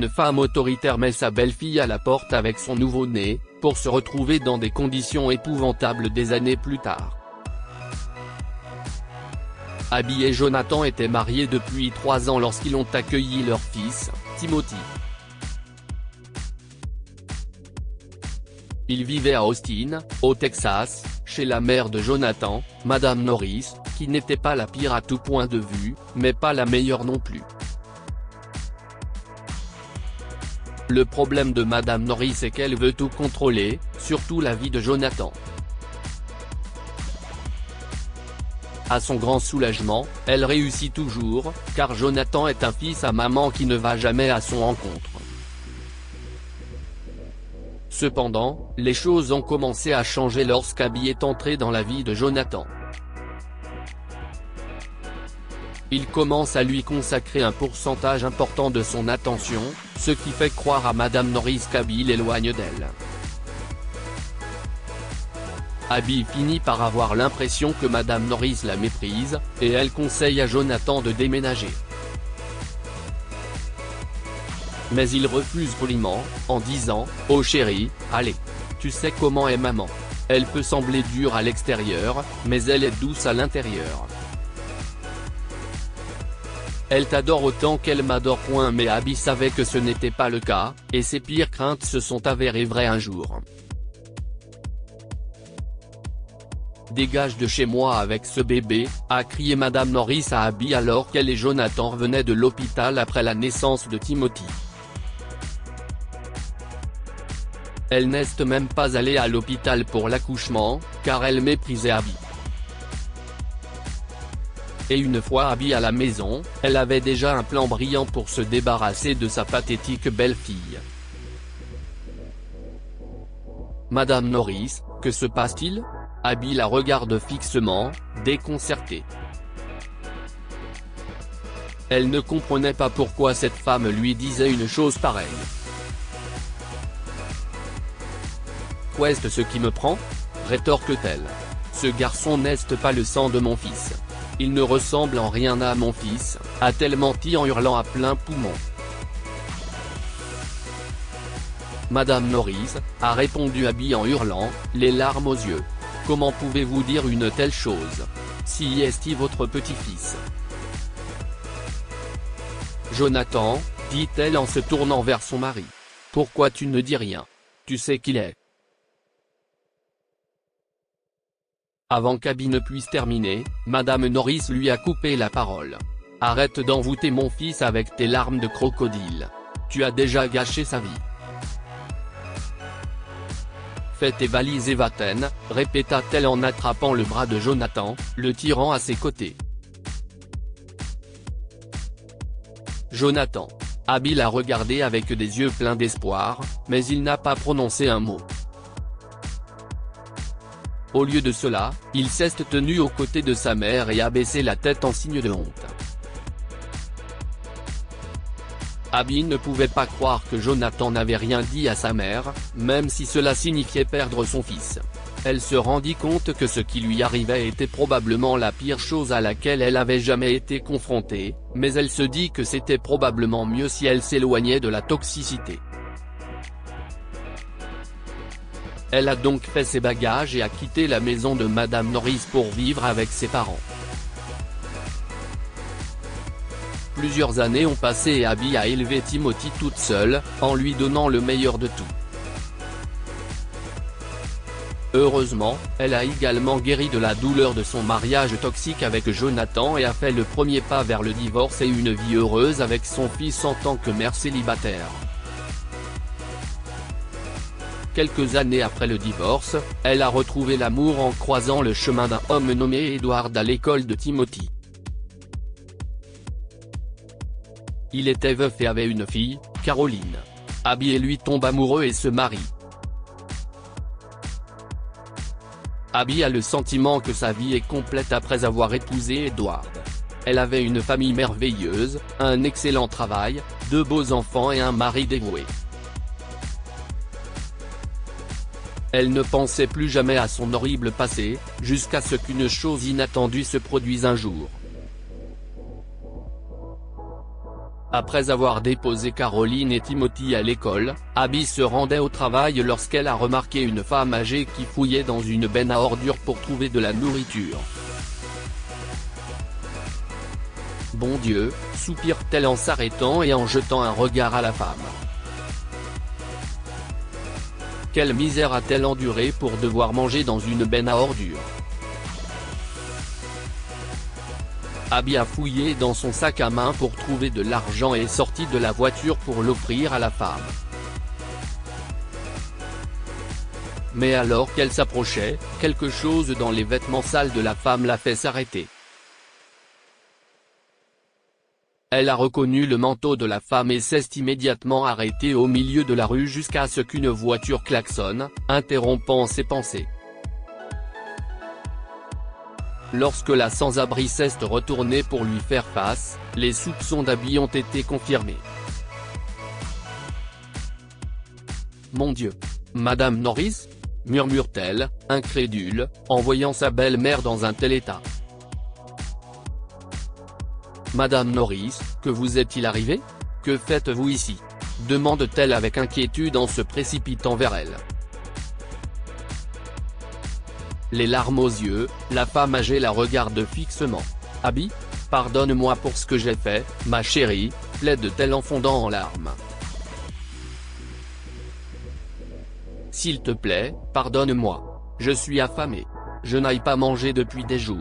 une femme autoritaire met sa belle-fille à la porte avec son nouveau-né, pour se retrouver dans des conditions épouvantables des années plus tard. Abby et Jonathan étaient mariés depuis 3 ans lorsqu'ils ont accueilli leur fils, Timothy. Ils vivaient à Austin, au Texas, chez la mère de Jonathan, Madame Norris, qui n'était pas la pire à tout point de vue, mais pas la meilleure non plus. Le problème de Madame Norris est qu'elle veut tout contrôler, surtout la vie de Jonathan. À son grand soulagement, elle réussit toujours, car Jonathan est un fils à maman qui ne va jamais à son rencontre. Cependant, les choses ont commencé à changer lorsqu'Abby est entrée dans la vie de Jonathan. Il commence à lui consacrer un pourcentage important de son attention, ce qui fait croire à Madame Norris qu'Abby l'éloigne d'elle. Abby finit par avoir l'impression que Madame Norris la méprise, et elle conseille à Jonathan de déménager. Mais il refuse poliment, en disant « Oh chérie, allez. Tu sais comment est maman. Elle peut sembler dure à l'extérieur, mais elle est douce à l'intérieur. Elle t'adore autant qu'elle m'adore. » Mais Abby savait que ce n'était pas le cas, et ses pires craintes se sont avérées vraies un jour. « Dégage de chez moi avec ce bébé », a crié Madame Norris à Abby alors qu'elle et Jonathan revenaient de l'hôpital après la naissance de Timothy. Elle n'est même pas allée à l'hôpital pour l'accouchement, car elle méprisait Abby. Et une fois Abby à la maison, elle avait déjà un plan brillant pour se débarrasser de sa pathétique belle-fille. Madame Norris, que se passe-t-il ? Abby la regarde fixement, déconcertée. Elle ne comprenait pas pourquoi cette femme lui disait une chose pareille. « Qu'est-ce ce qui me prend ?» rétorque-t-elle. « Ce garçon n'est pas le sang de mon fils. Il ne ressemble en rien à mon fils », a-t-elle menti en hurlant à plein poumon. Madame Norris, a répondu Abby en hurlant, les larmes aux yeux. « Comment pouvez-vous dire une telle chose ? Si est-il votre petit-fils ? » « Jonathan, dit-elle en se tournant vers son mari. Pourquoi tu ne dis rien ? Tu sais qu'il est. » Avant qu'Abby ne puisse terminer, Madame Norris lui a coupé la parole. « Arrête d'envoûter mon fils avec tes larmes de crocodile. Tu as déjà gâché sa vie. Fais tes valises et va-t'en », répéta-t-elle en attrapant le bras de Jonathan, le tirant à ses côtés. Jonathan. Abby l'a regardé avec des yeux pleins d'espoir, mais il n'a pas prononcé un mot. Au lieu de cela, il s'est tenu aux côtés de sa mère et a baissé la tête en signe de honte. Abby ne pouvait pas croire que Jonathan n'avait rien dit à sa mère, même si cela signifiait perdre son fils. Elle se rendit compte que ce qui lui arrivait était probablement la pire chose à laquelle elle avait jamais été confrontée, mais elle se dit que c'était probablement mieux si elle s'éloignait de la toxicité. Elle a donc fait ses bagages et a quitté la maison de Madame Norris pour vivre avec ses parents. Plusieurs années ont passé et Abby a élevé Timothy toute seule, en lui donnant le meilleur de tout. Heureusement, elle a également guéri de la douleur de son mariage toxique avec Jonathan et a fait le premier pas vers le divorce et une vie heureuse avec son fils en tant que mère célibataire. Quelques années après le divorce, elle a retrouvé l'amour en croisant le chemin d'un homme nommé Edward à l'école de Timothy. Il était veuf et avait une fille, Caroline. Abby et lui tombent amoureux et se marient. Abby a le sentiment que sa vie est complète après avoir épousé Edward. Elle avait une famille merveilleuse, un excellent travail, 2 beaux enfants et un mari dévoué. Elle ne pensait plus jamais à son horrible passé, jusqu'à ce qu'une chose inattendue se produise un jour. Après avoir déposé Caroline et Timothy à l'école, Abby se rendait au travail lorsqu'elle a remarqué une femme âgée qui fouillait dans une benne à ordures pour trouver de la nourriture. « Bon Dieu !» soupire-t-elle en s'arrêtant et en jetant un regard à la femme. Quelle misère a-t-elle endurée pour devoir manger dans une benne à ordures? Abby a fouillé dans son sac à main pour trouver de l'argent et est sortie de la voiture pour l'offrir à la femme. Mais alors qu'elle s'approchait, quelque chose dans les vêtements sales de la femme l'a fait s'arrêter. Elle a reconnu le manteau de la femme et s'est immédiatement arrêtée au milieu de la rue jusqu'à ce qu'une voiture klaxonne, interrompant ses pensées. Lorsque la sans-abri s'est retournée pour lui faire face, les soupçons d'Abby ont été confirmés. « Mon Dieu! Madame Norris ?» murmure-t-elle, incrédule, en voyant sa belle-mère dans un tel état. « Madame Norris, que vous est-il arrivé? Que faites-vous ici ?» demande-t-elle avec inquiétude en se précipitant vers elle. Les larmes aux yeux, la femme âgée la regarde fixement. « Abby, pardonne-moi pour ce que j'ai fait, ma chérie », plaide-t-elle en fondant en larmes. « S'il te plaît, pardonne-moi. Je suis affamée. Je n'aille pas manger depuis des jours. »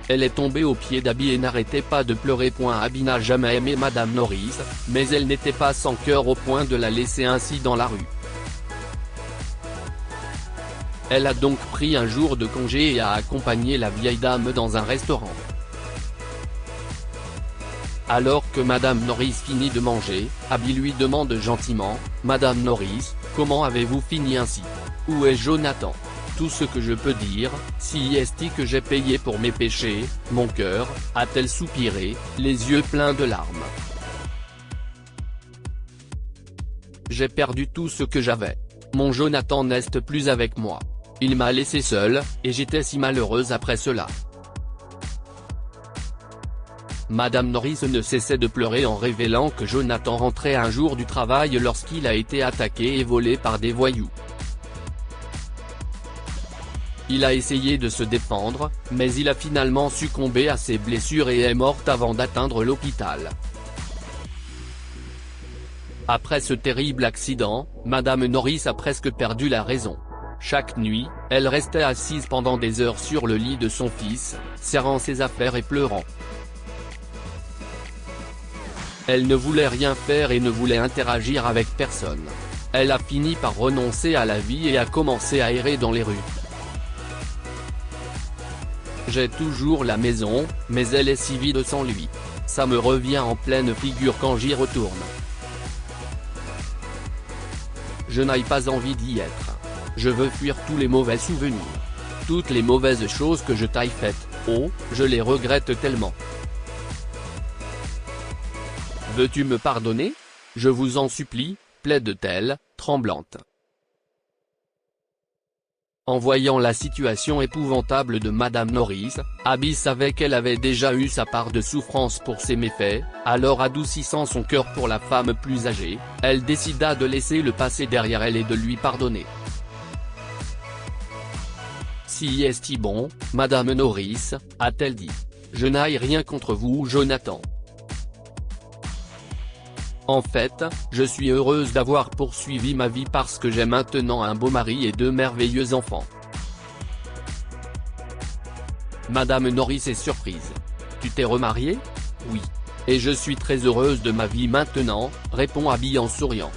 Elle est tombée aux pieds d'Abby et n'arrêtait pas de pleurer. Abby n'a jamais aimé Madame Norris, mais elle n'était pas sans cœur au point de la laisser ainsi dans la rue. Elle a donc pris un jour de congé et a accompagné la vieille dame dans un restaurant. Alors que Madame Norris finit de manger, Abby lui demande gentiment, « Madame Norris, comment avez-vous fini ainsi? Où est Jonathan? Tout ce que je peux dire, si est-il que j'ai payé pour mes péchés, mon cœur », a-t-elle soupiré, les yeux pleins de larmes. « J'ai perdu tout ce que j'avais. Mon Jonathan n'est plus avec moi. Il m'a laissé seule, et j'étais si malheureuse après cela. » Madame Norris ne cessait de pleurer en révélant que Jonathan rentrait un jour du travail lorsqu'il a été attaqué et volé par des voyous. Il a essayé de se défendre, mais il a finalement succombé à ses blessures et est mort avant d'atteindre l'hôpital. Après ce terrible accident, Madame Norris a presque perdu la raison. Chaque nuit, elle restait assise pendant des heures sur le lit de son fils, serrant ses affaires et pleurant. Elle ne voulait rien faire et ne voulait interagir avec personne. Elle a fini par renoncer à la vie et a commencé à errer dans les rues. « J'ai toujours la maison, mais elle est si vide sans lui. Ça me revient en pleine figure quand j'y retourne. Je n'ai pas envie d'y être. Je veux fuir tous les mauvais souvenirs. Toutes les mauvaises choses que je t'ai faites, oh, je les regrette tellement. Veux-tu me pardonner? Je vous en supplie, plaide-t-elle, tremblante. En voyant la situation épouvantable de Madame Norris, Abby savait qu'elle avait déjà eu sa part de souffrance pour ses méfaits, alors adoucissant son cœur pour la femme plus âgée, elle décida de laisser le passé derrière elle et de lui pardonner. « Si est-il bon, Madame Norris, a-t-elle dit. Je n'ai rien contre vous Jonathan. En fait, je suis heureuse d'avoir poursuivi ma vie parce que j'ai maintenant un beau mari et 2 merveilleux enfants. » Madame Norris est surprise. « Tu t'es remariée? » « Oui. Et je suis très heureuse de ma vie maintenant, » répond Abby en souriant.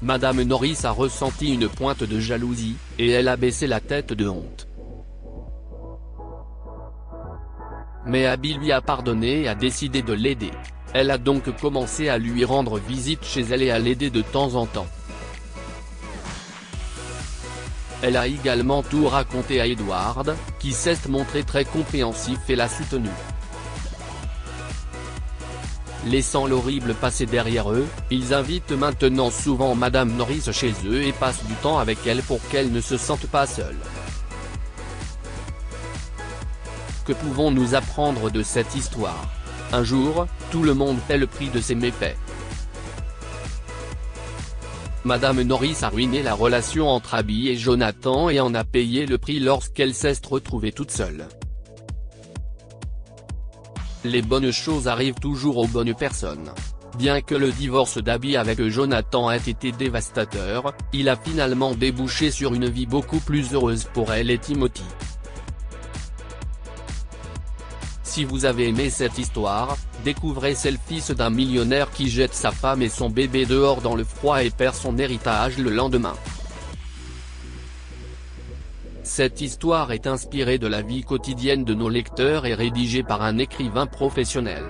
Madame Norris a ressenti une pointe de jalousie, et elle a baissé la tête de honte. Mais Abby lui a pardonné et a décidé de l'aider. Elle a donc commencé à lui rendre visite chez elle et à l'aider de temps en temps. Elle a également tout raconté à Edward, qui s'est montré très compréhensif et l'a soutenu. Laissant l'horrible passé derrière eux, ils invitent maintenant souvent Madame Norris chez eux et passent du temps avec elle pour qu'elle ne se sente pas seule. Que pouvons-nous apprendre de cette histoire? Un jour, tout le monde paie le prix de ses méfaits. Madame Norris a ruiné la relation entre Abby et Jonathan et en a payé le prix lorsqu'elle s'est retrouvée toute seule. Les bonnes choses arrivent toujours aux bonnes personnes. Bien que le divorce d'Abby avec Jonathan ait été dévastateur, il a finalement débouché sur une vie beaucoup plus heureuse pour elle et Timothy. Si vous avez aimé cette histoire, découvrez celle fils d'un millionnaire qui jette sa femme et son bébé dehors dans le froid et perd son héritage le lendemain. Cette histoire est inspirée de la vie quotidienne de nos lecteurs et rédigée par un écrivain professionnel.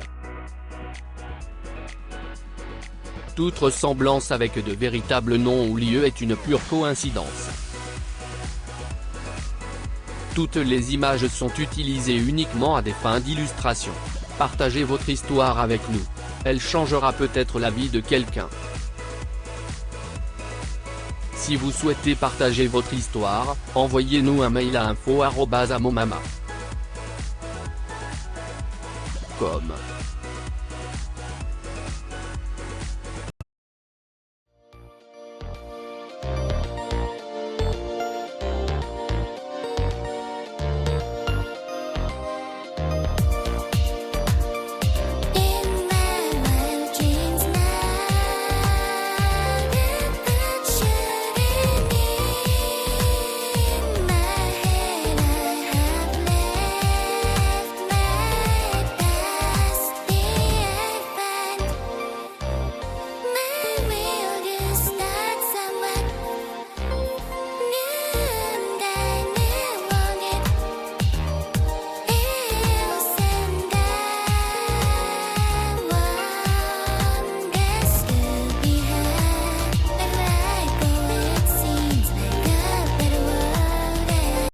Toute ressemblance avec de véritables noms ou lieux est une pure coïncidence. Toutes les images sont utilisées uniquement à des fins d'illustration. Partagez votre histoire avec nous. Elle changera peut-être la vie de quelqu'un. Si vous souhaitez partager votre histoire, envoyez-nous un mail à info@amomama.com.